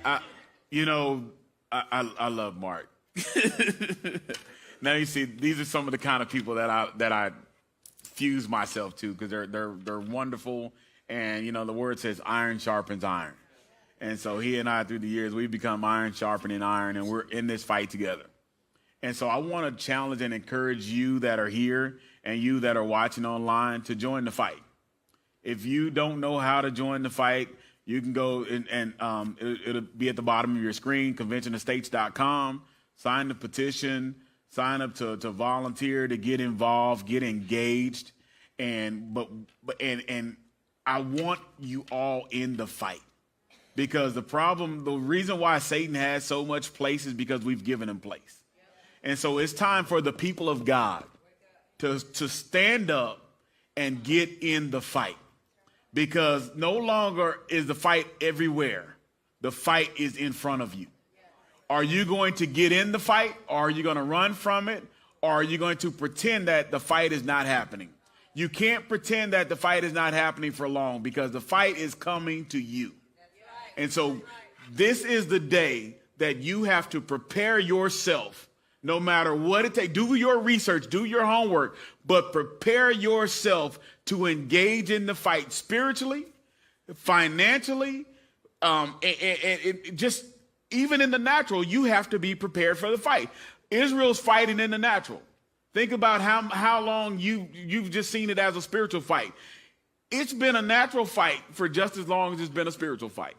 I you know, I love Mark. Now you see, these are some of the kind of people that I fuse myself to, because they're wonderful, and you know the word says iron sharpens iron, and so he and I through the years we've become iron sharpening iron, and we're in this fight together. And so I want to challenge and encourage you that are here and you that are watching online to join the fight. If you don't know how to join the fight, you can go and it'll be at the bottom of your screen, conventionestates.com. Sign the petition, sign up to volunteer, to get involved, get engaged. And I want you all in the fight, because the reason why Satan has so much place is because we've given him place. And so it's time for the people of God to stand up and get in the fight, because no longer is the fight everywhere. The fight is in front of you. Are you going to get in the fight, or are you going to run from it, or are you going to pretend that the fight is not happening? You can't pretend that the fight is not happening for long, because the fight is coming to you. And so this is the day that you have to prepare yourself, no matter what it takes. Do your research, do your homework, but prepare yourself to engage in the fight spiritually, financially, and just even in the natural. You have to be prepared for the fight. Israel's fighting in the natural. Think about how long you've just seen it as a spiritual fight. It's been a natural fight for just as long as it's been a spiritual fight.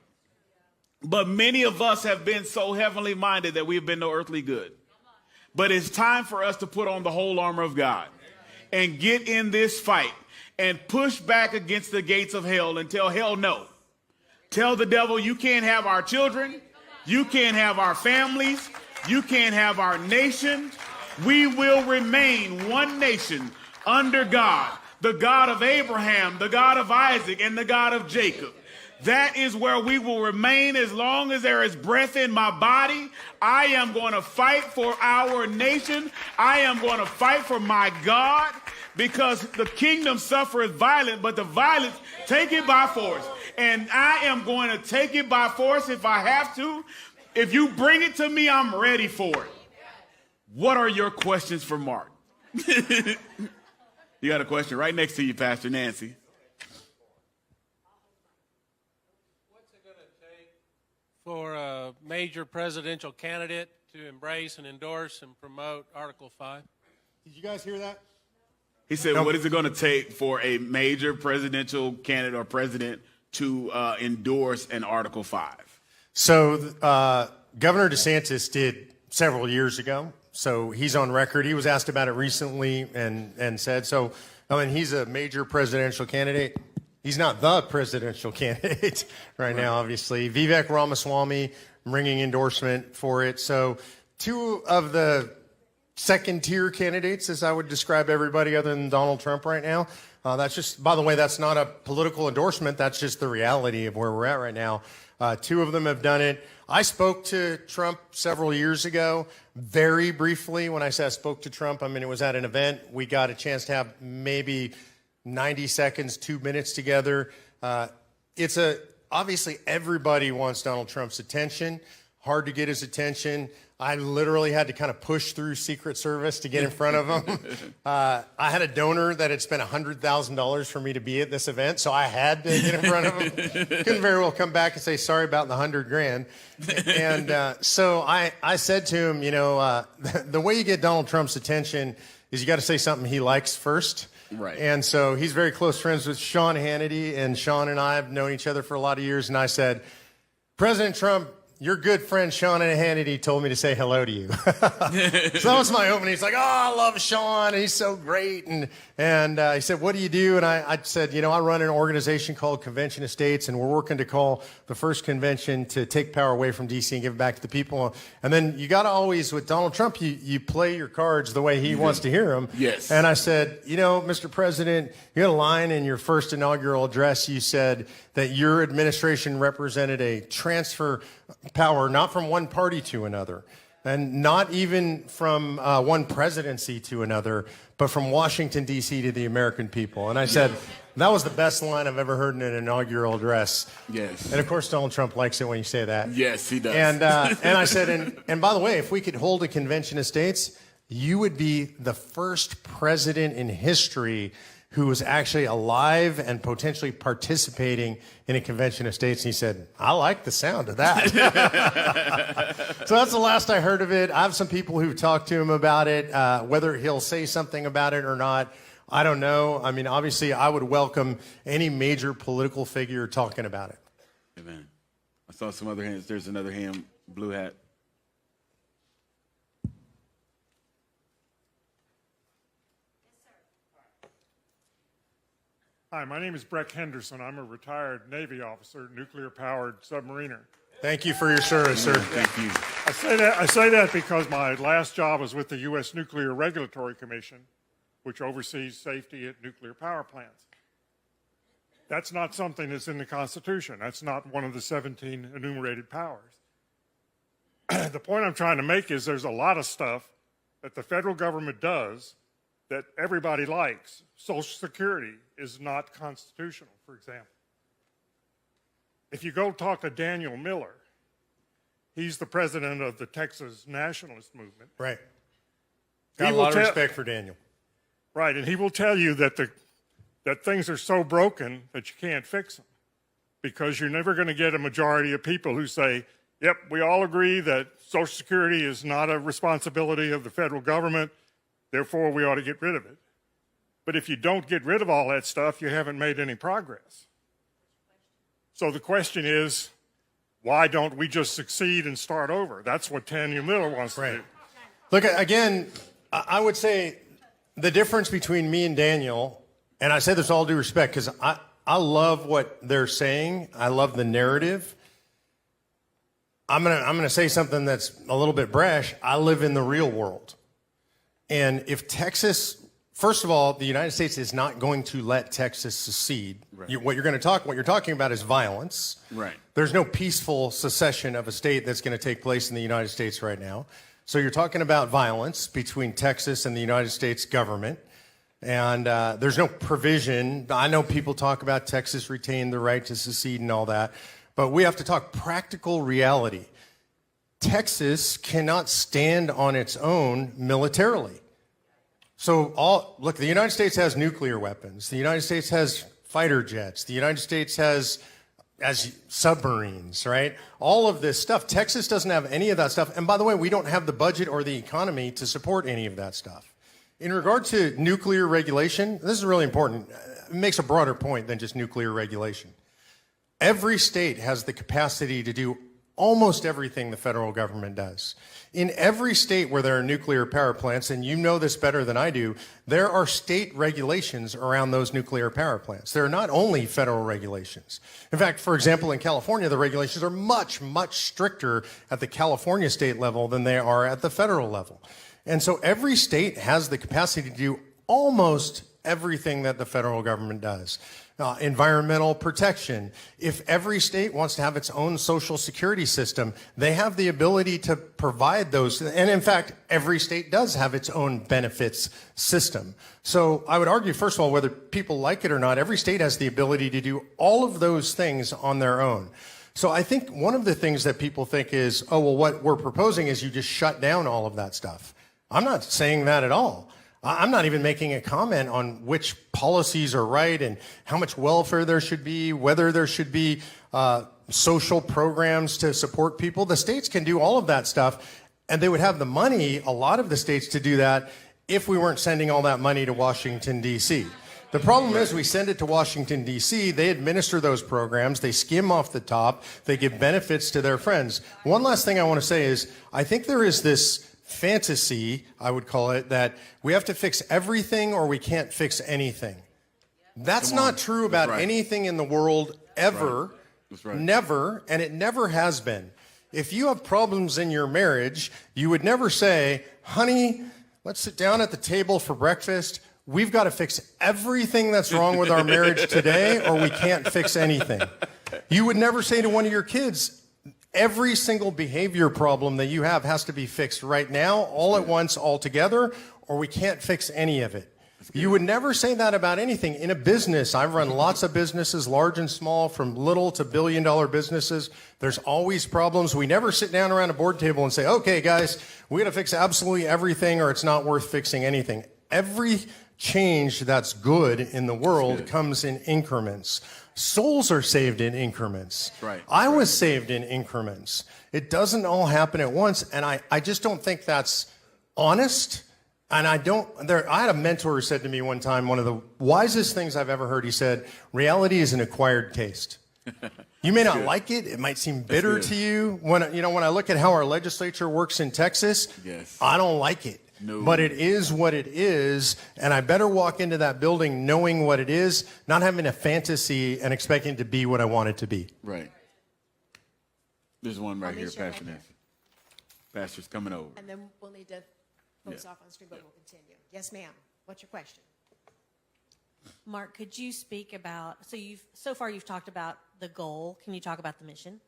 But many of us have been so heavenly minded that we've been no earthly good. But it's time for us to put on the whole armor of God and get in this fight and push back against the gates of hell and tell hell no. Tell the devil, you can't have our children. You can't have our families. You can't have our nation. We will remain one nation under God, the God of Abraham, the God of Isaac, and the God of Jacob. That is where we will remain as long as there is breath in my body. I am going to fight for our nation. I am going to fight for my God, because the kingdom suffereth violence, but the violence take it by force. And I am going to take it by force if I have to. If you bring it to me, I'm ready for it. What are your questions for Mark? You got a question right next to you, Pastor Nancy. What's it going to take for a major presidential candidate to embrace and endorse and promote Article 5? Did you guys hear that? He said, what is it going to take for a major presidential candidate or president to endorse an Article 5? So Governor DeSantis did several years ago. So he's on record. He was asked about it recently and said, so, I mean, he's a major presidential candidate. He's not the presidential candidate right now, obviously. Vivek Ramaswamy bringing endorsement for it. So two of the second-tier candidates, as I would describe everybody other than Donald Trump right now. That's just, by the way, that's not a political endorsement. That's just the reality of where we're at right now. Two of them have done it. I spoke to Trump several years ago, very briefly. When I say I spoke to Trump, I mean, it was at an event. We got a chance to have maybe 90 seconds, 2 minutes together. Obviously everybody wants Donald Trump's attention. Hard to get his attention. I literally had to kind of push through Secret Service to get in front of him. I had a donor that had spent $100,000 for me to be at this event, so I had to get in front of him. Couldn't very well come back and say sorry about the $100,000. And so I said to him, you know, the way you get Donald Trump's attention is you got to say something he likes first. Right. And so he's very close friends with Sean Hannity, and Sean and I have known each other for a lot of years. And I said, President Trump, your good friend Sean Hannity told me to say hello to you. So that was my opening. He's like, oh, I love Sean. He's so great. And he said, what do you do? And I said, you know, I run an organization called Convention Estates, and we're working to call the first convention to take power away from D.C. and give it back to the people. And then you got to always, with Donald Trump, you play your cards the way he wants to hear them. Yes. And I said, you know, Mr. President, you had a line in your first inaugural address. You said that your administration represented a transfer power, not from one party to another, And not even from one presidency to another, but from Washington, D.C. to the American people. And I said, that was the best line I've ever heard in an inaugural address. Yes. And of course, Donald Trump likes it when you say that. Yes, he does. And I said, and by the way, if we could hold a convention of states, you would be the first president in history who was actually alive and potentially participating in a convention of states. And he said, I like the sound of that. So that's the last I heard of it. I have some people who've talked to him about it. Whether he'll say something about it or not, I don't know. I mean, obviously, I would welcome any major political figure talking about it. Amen. I saw some other hands. There's another hand, blue hat. Hi, my name is Breck Henderson. I'm a retired Navy officer, nuclear-powered submariner. Thank you for your service, sir. Thank you. I say that because my last job was with the U.S. Nuclear Regulatory Commission, which oversees safety at nuclear power plants. That's not something that's in the Constitution. That's not one of the 17 enumerated powers. The point I'm trying to make is there's a lot of stuff that the federal government does that everybody likes. Social Security is not constitutional, for example. If you go talk to Daniel Miller, he's the president of the Texas Nationalist Movement. Right. Got a lot of respect for Daniel. Right, and he will tell you that that things are so broken that you can't fix them, because you're never going to get a majority of people who say, yep, we all agree that Social Security is not a responsibility of the federal government, therefore we ought to get rid of it. But if you don't get rid of all that stuff, you haven't made any progress. So the question is, why don't we just succeed and start over? That's what Daniel Miller wants to do. Look, again, I would say the difference between me and Daniel, and I say this all due respect because I love what they're saying. I love the narrative. I'm gonna say something that's a little bit brash. I live in the real world. And if Texas, first of all, the United States is not going to let Texas secede. Right. What you're talking about is violence. Right. There's no peaceful secession of a state that's going to take place in the United States right now. So you're talking about violence between Texas and the United States government. And there's no provision. I know people talk about Texas retained the right to secede and all that, but we have to talk practical reality. Texas cannot stand on its own militarily. So look, the United States has nuclear weapons. The United States has fighter jets. The United States has submarines, right? All of this stuff. Texas doesn't have any of that stuff. And by the way, we don't have the budget or the economy to support any of that stuff. In regard to nuclear regulation, this is really important. It makes a broader point than just nuclear regulation. Every state has the capacity to do almost everything the federal government does. In every state where there are nuclear power plants, and you know this better than I do, there are state regulations around those nuclear power plants. There are not only federal regulations. In fact, for example, in California, the regulations are much, much stricter at the California state level than they are at the federal level. And so every state has the capacity to do almost everything that the federal government does. Environmental protection. If every state wants to have its own social security system, they have the ability to provide those. And in fact, every state does have its own benefits system. So I would argue, first of all, whether people like it or not, every state has the ability to do all of those things on their own. So I think one of the things that people think is, oh, well, what we're proposing is you just shut down all of that stuff. I'm not saying that at all. I'm not even making a comment on which policies are right and how much welfare there should be, whether there should be social programs to support people. The states can do all of that stuff, and they would have the money, a lot of the states, to do that if we weren't sending all that money to Washington, D.C. The problem is we send it to Washington, D.C., they administer those programs, they skim off the top, they give benefits to their friends. One last thing I want to say is I think there is this fantasy, I would call it, that we have to fix everything or we can't fix anything. That's not true about anything in the world ever. That's right. Never, and it never has been. If you have problems in your marriage, you would never say, honey, let's sit down at the table for breakfast. We've got to fix everything that's wrong with our marriage today or we can't fix anything. You would never say to one of your kids, Every single behavior problem that you have has to be fixed right now, all at once, all together, or we can't fix any of it. You would never say that about anything. In a business, I've run lots of businesses, large and small, from little to billion-dollar businesses. There's always problems. We never sit down around a board table and say, okay, guys, we got to fix absolutely everything or it's not worth fixing anything. Every change that's good in the world comes in increments. Souls are saved in increments. Right. I was saved in increments. It doesn't all happen at once, and I just don't think that's honest. And I had a mentor who said to me one time, one of the wisest things I've ever heard, he said, reality is an acquired taste. You may not like it. It might seem bitter to you. When I look at how our legislature works in Texas, I don't like it. No. But it is what it is, and I better walk into that building knowing what it is, not having a fantasy and expecting it to be what I want it to be. Right. There's one right here, Pastor Nancy. Pastor's coming over. And then we'll need to focus off on the screen, but we'll continue. Yes, ma'am. What's your question? Mark, could you speak about, so far you've talked about the goal. Can you talk about the mission?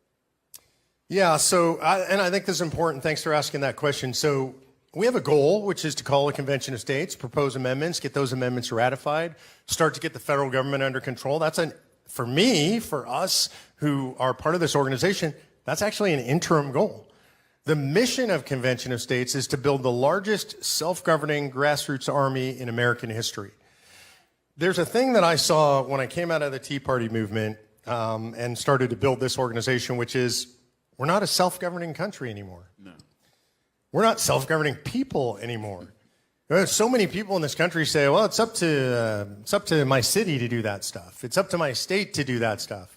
Yeah, I think this is important. Thanks for asking that question. So we have a goal, which is to call a convention of states, propose amendments, get those amendments ratified, start to get the federal government under control. That's for us who are part of this organization, that's actually an interim goal. The mission of Convention of States is to build the largest self-governing grassroots army in American history. There's a thing that I saw when I came out of the Tea Party movement and started to build this organization, which is we're not a self-governing country anymore. No. We're not self-governing people anymore. There's so many people in this country say, well, it's up to my city to do that stuff. It's up to my state to do that stuff.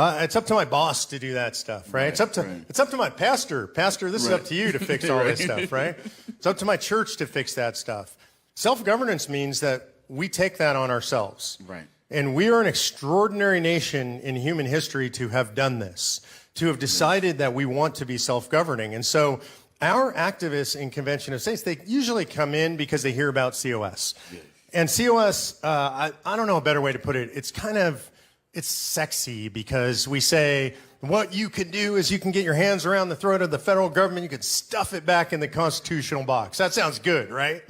It's up to my boss to do that stuff, right? It's up to my pastor. Pastor, this is up to you to fix all this stuff, right? It's up to my church to fix that stuff. Self-governance means that we take that on ourselves. Right. And we are an extraordinary nation in human history to have done this, to have decided that we want to be self-governing. And so our activists in Convention of States, they usually come in because they hear about COS. Yes. And COS, I don't know a better way to put it. It's sexy because we say what you can do is you can get your hands around the throat of the federal government. You can stuff it back in the constitutional box. That sounds good, right?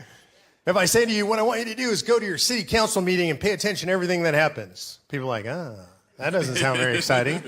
If I say to you, what I want you to do is go to your city council meeting and pay attention to everything that happens. People are like, that doesn't sound very exciting,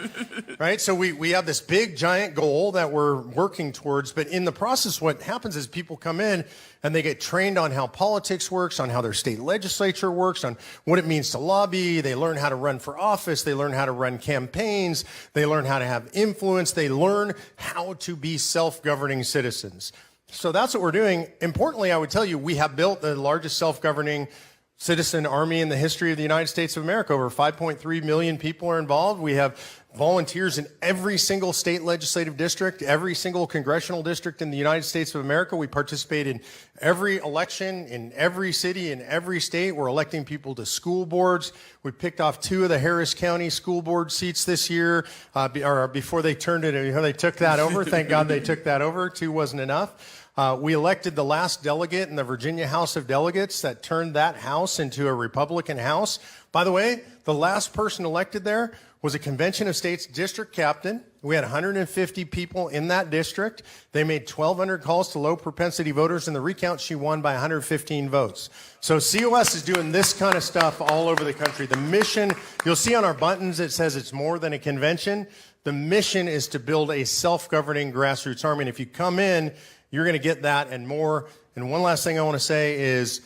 right? So we have this big, giant goal that we're working towards, but in the process, what happens is people come in and they get trained on how politics works, on how their state legislature works, on what it means to lobby. They learn how to run for office. They learn how to run campaigns. They learn how to have influence. They learn how to be self-governing citizens. So that's what we're doing. Importantly, I would tell you, we have built the largest self-governing citizen army in the history of the United States of America. Over 5.3 million people are involved. We have volunteers in every single state legislative district, every single congressional district in the United States of America. We participate in every election in every city, in every state. We're electing people to school boards. We picked off 2 of the Harris County school board seats this year, before they turned it, they took that over. Thank God they took that over. 2 wasn't enough. We elected the last delegate in the Virginia House of Delegates that turned that house into a Republican House. By the way, the last person elected there was a Convention of States district captain. We had 150 people in that district. They made 1,200 calls to low propensity voters. In the recount, she won by 115 votes. So COS is doing this kind of stuff all over the country. The mission, you'll see on our buttons, it says it's more than a convention. The mission is to build a self-governing grassroots army. And if you come in, you're going to get that and more. And one last thing I want to say is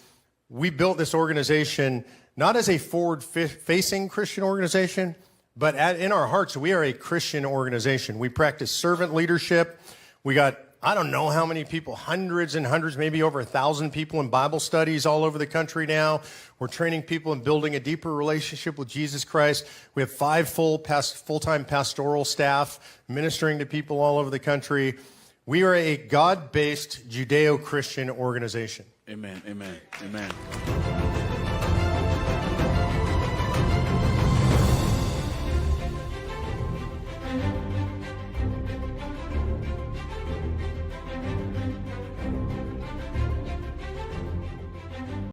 we built this organization not as a forward-facing Christian organization, but in our hearts, we are a Christian organization. We practice servant leadership. We got, I don't know how many people, hundreds and hundreds, maybe over 1,000 people in Bible studies all over the country now. We're training people in building a deeper relationship with Jesus Christ. We have 5 full-time pastoral staff ministering to people all over the country. We are a God-based Judeo-Christian organization. Amen, amen, amen.